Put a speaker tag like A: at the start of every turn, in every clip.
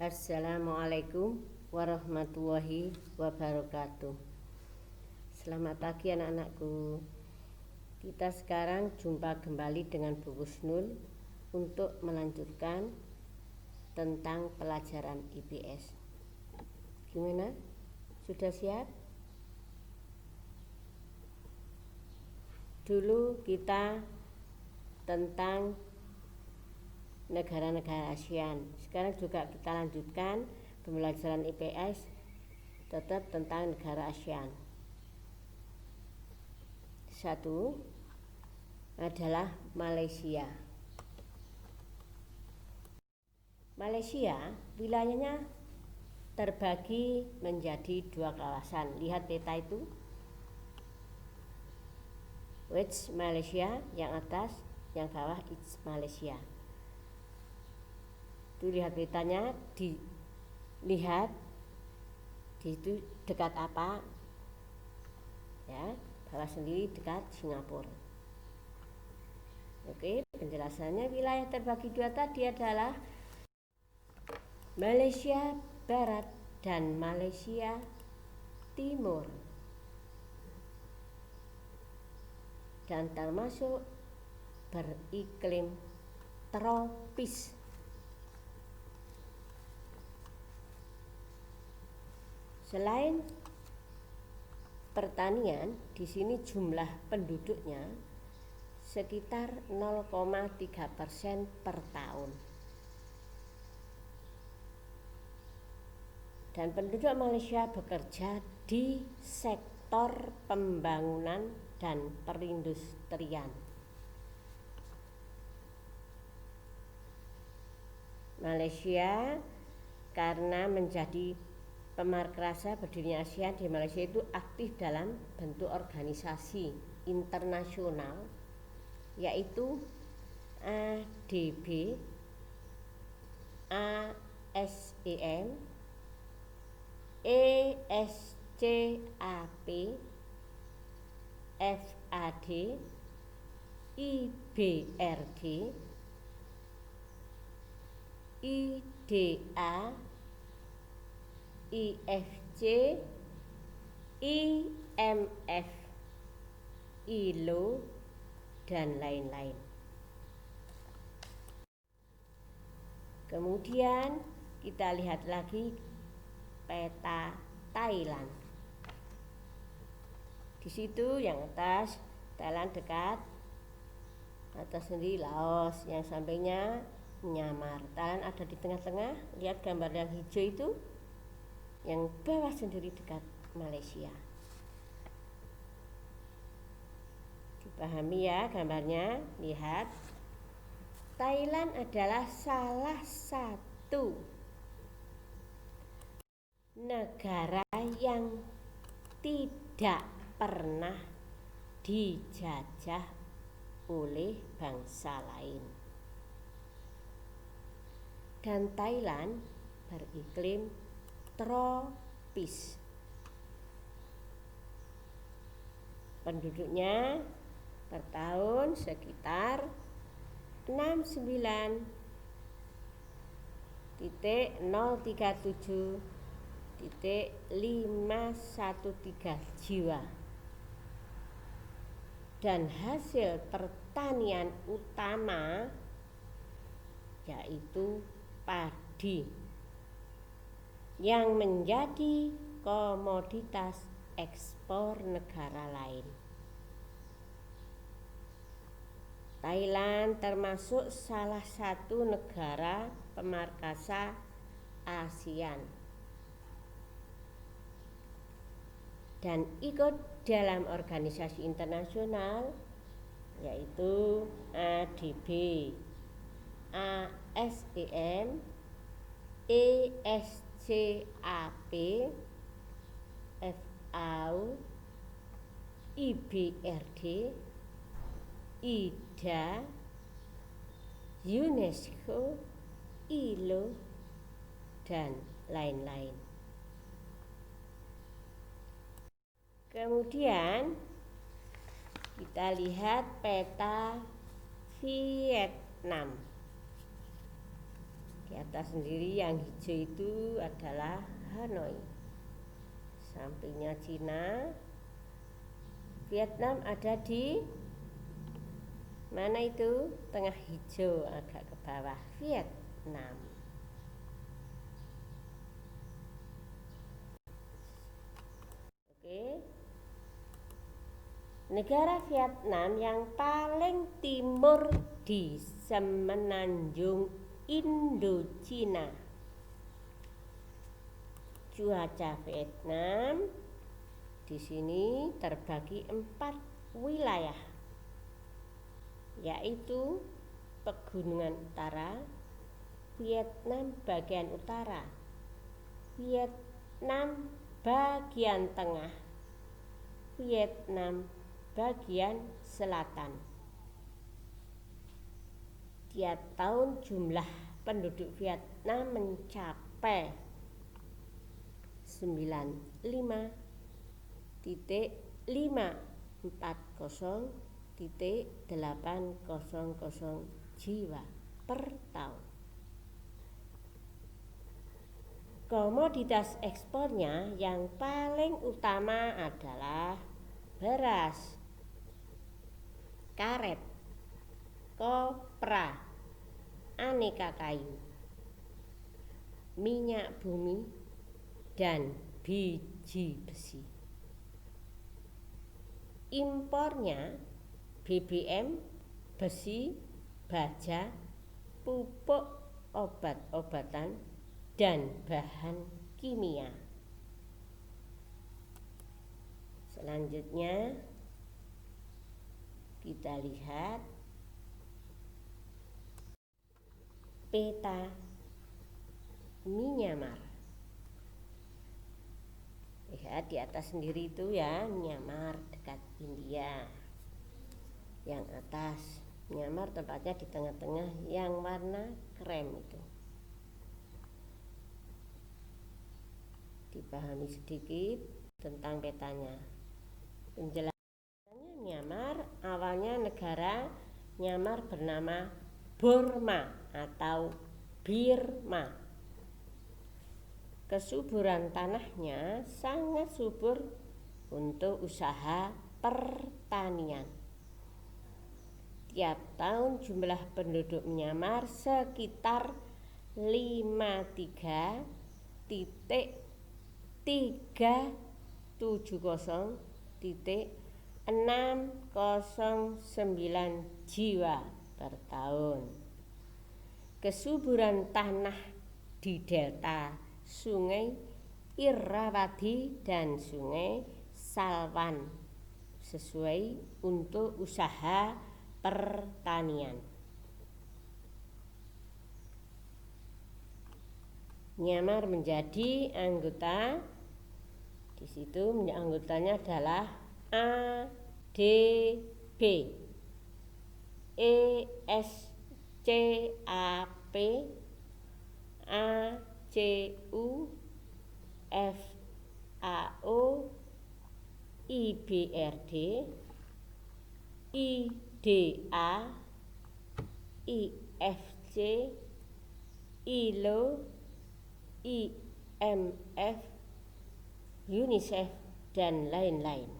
A: Assalamualaikum warahmatullahi wabarakatuh. Selamat pagi anak-anakku. Kita sekarang jumpa kembali dengan Bu Husnul untuk melanjutkan tentang pelajaran IPS. Gimana? Sudah siap? Dulu kita tentang negara-negara ASEAN. Sekarang juga kita lanjutkan pembelajaran IPS tetap tentang negara ASEAN. Satu adalah Malaysia. Malaysia wilayahnya terbagi menjadi dua kawasan. Lihat peta itu. Which Malaysia yang atas, yang bawah it's Malaysia. Itu lihat petanya, dilihat di itu dekat apa, ya, bawah sendiri dekat Singapura. Oke, penjelasannya wilayah terbagi dua tadi adalah Malaysia Barat dan Malaysia Timur, dan termasuk beriklim tropis. Selain pertanian, di sini jumlah penduduknya sekitar 0,3% per tahun. Dan penduduk Malaysia bekerja di sektor pembangunan dan perindustrian. Malaysia karena menjadi pemarkasa berdirinya ASEAN, di Malaysia itu aktif dalam bentuk organisasi internasional, yaitu ADB, ASEM, ESCAP, FAD, IBRD, IDA, IFC, IMF, ILO, dan lain-lain. Kemudian kita lihat lagi peta Thailand. Di situ yang atas Thailand dekat, atas sendiri Laos, yang sampingnya Myanmar. Thailand ada di tengah-tengah. Lihat gambar yang hijau itu, yang bawah sendiri dekat Malaysia. Dipahami ya gambarnya. Lihat, Thailand adalah salah satu negara yang tidak pernah dijajah oleh bangsa lain. Dan Thailand beriklim tropis. Penduduknya per tahun sekitar 69.037.513 jiwa. Dan hasil pertanian utama yaitu padi, yang menjadi komoditas ekspor negara lain. Thailand termasuk salah satu negara pemarkasa ASEAN dan ikut dalam organisasi internasional yaitu ADB, ASEM, ESCAP, FAO, IBRD, IDA, UNESCO, ILO, dan lain-lain. Kemudian kita lihat peta Vietnam. Di atas sendiri yang hijau itu adalah Hanoi. Sampingnya Cina. Vietnam ada di mana itu? Tengah hijau agak ke bawah, Vietnam. Oke. Negara Vietnam yang paling timur di semenanjung Indochina. Cuaca Vietnam di sini terbagi 4 wilayah, yaitu Pegunungan Utara, Vietnam bagian utara, Vietnam bagian tengah, Vietnam bagian selatan. Tiap tahun jumlah penduduk Vietnam mencapai 95.540.800 jiwa per tahun. Komoditas ekspornya yang paling utama adalah beras, karet, kopra, aneka kayu, minyak bumi, dan biji besi. Impornya BBM, besi, baja, pupuk, obat-obatan, dan bahan kimia. Selanjutnya kita lihat peta Myanmar. Lihat di atas sendiri itu ya, Myanmar dekat India. Yang atas Myanmar tempatnya di tengah-tengah yang warna krem itu. Dipahami sedikit tentang petanya. Penjelasannya, Myanmar awalnya negara Myanmar bernama Burma atau Birma. Kesuburan tanahnya sangat subur untuk usaha pertanian. Tiap tahun jumlah penduduk Myanmar sekitar 53.370.609 jiwa per tahun. Kesuburan tanah di delta Sungai Irrawaddy dan Sungai Salwan sesuai untuk usaha pertanian. Myanmar menjadi anggota, di situ anggotanya adalah ADB, ESCAP, ACU, FAO, IBRD, IDA, IFC, ILO, IMF, UNICEF, dan lain-lain.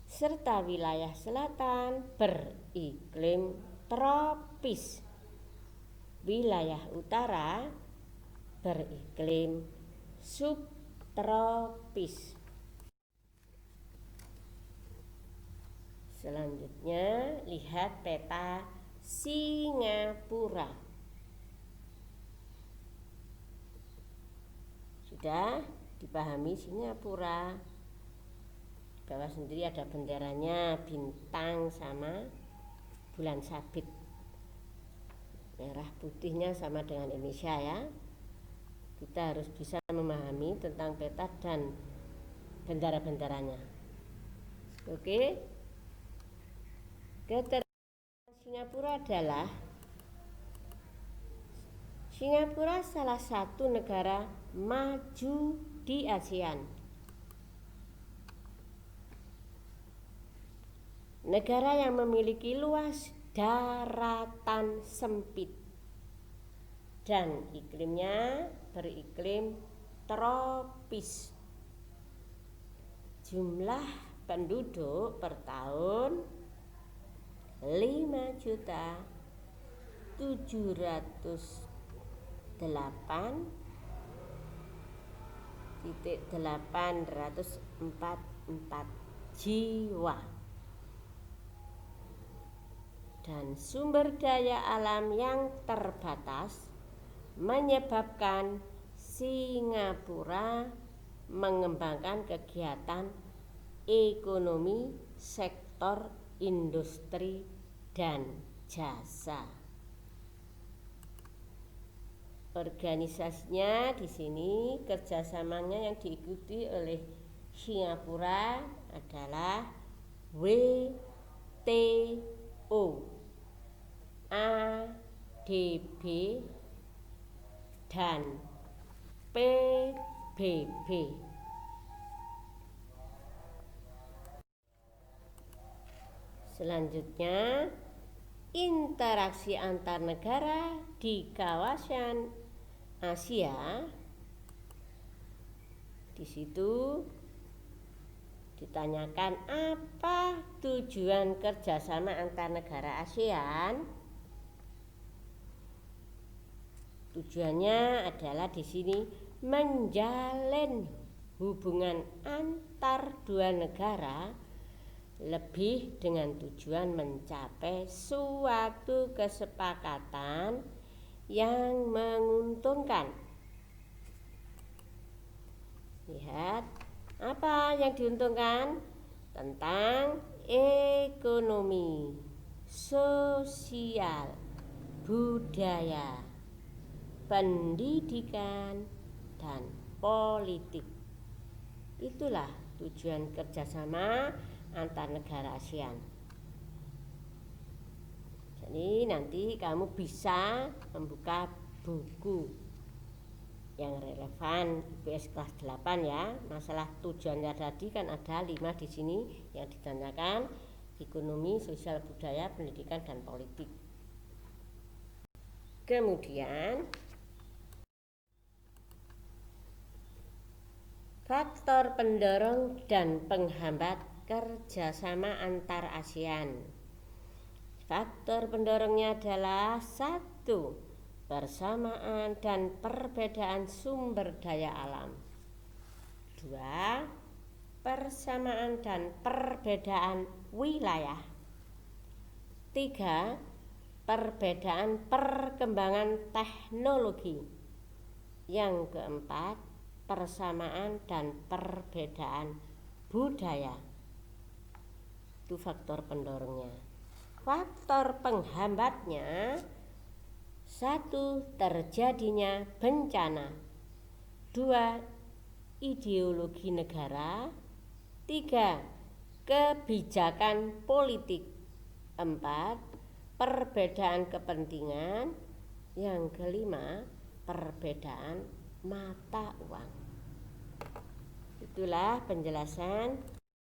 A: Serta wilayah selatan beriklim tropis. Wilayah utara beriklim subtropis. Selanjutnya lihat peta Singapura. Sudah dipahami Singapura. Di bawah sendiri ada benderanya, bintang sama bulan sabit. Merah putihnya sama dengan Indonesia ya. Kita harus bisa memahami tentang peta dan bendera-benderanya. Oke. Keterangan Singapura adalah Singapura salah satu negara maju di ASEAN. Negara yang memiliki luas daratan sempit dan iklimnya beriklim tropis. Jumlah penduduk per tahun 5.708.844 jiwa. Dan sumber daya alam yang terbatas menyebabkan Singapura mengembangkan kegiatan ekonomi sektor industri dan jasa. Organisasinya di sini kerjasamanya yang diikuti oleh Singapura adalah WTO, ADB, dan PBB. Selanjutnya, interaksi antar negara di kawasan Asia. Di situ ditanyakan apa tujuan kerjasama antar negara ASEAN. Tujuannya adalah di sini menjalin hubungan antar dua negara lebih dengan tujuan mencapai suatu kesepakatan yang menguntungkan. Lihat apa yang diuntungkan tentang ekonomi, sosial, budaya, pendidikan, dan politik. Itulah tujuan kerjasama antar negara ASEAN. Jadi nanti kamu bisa membuka buku yang relevan IPS kelas 8 ya. Masalah tujuannya tadi kan ada 5 di sini yang ditanyakan: ekonomi, sosial, budaya, pendidikan, dan politik. Kemudian faktor pendorong dan penghambat kerjasama antar ASEAN. Faktor pendorongnya adalah 1. Persamaan dan perbedaan sumber daya alam. 2. Persamaan dan perbedaan wilayah. 3. Perbedaan perkembangan teknologi. Yang keempat, persamaan dan perbedaan budaya. Itu faktor pendorongnya. Faktor penghambatnya: 1. Terjadinya bencana. 2. Ideologi negara. 3. Kebijakan politik. 4. Perbedaan kepentingan. Yang kelima, perbedaan mata uang. Itulah penjelasan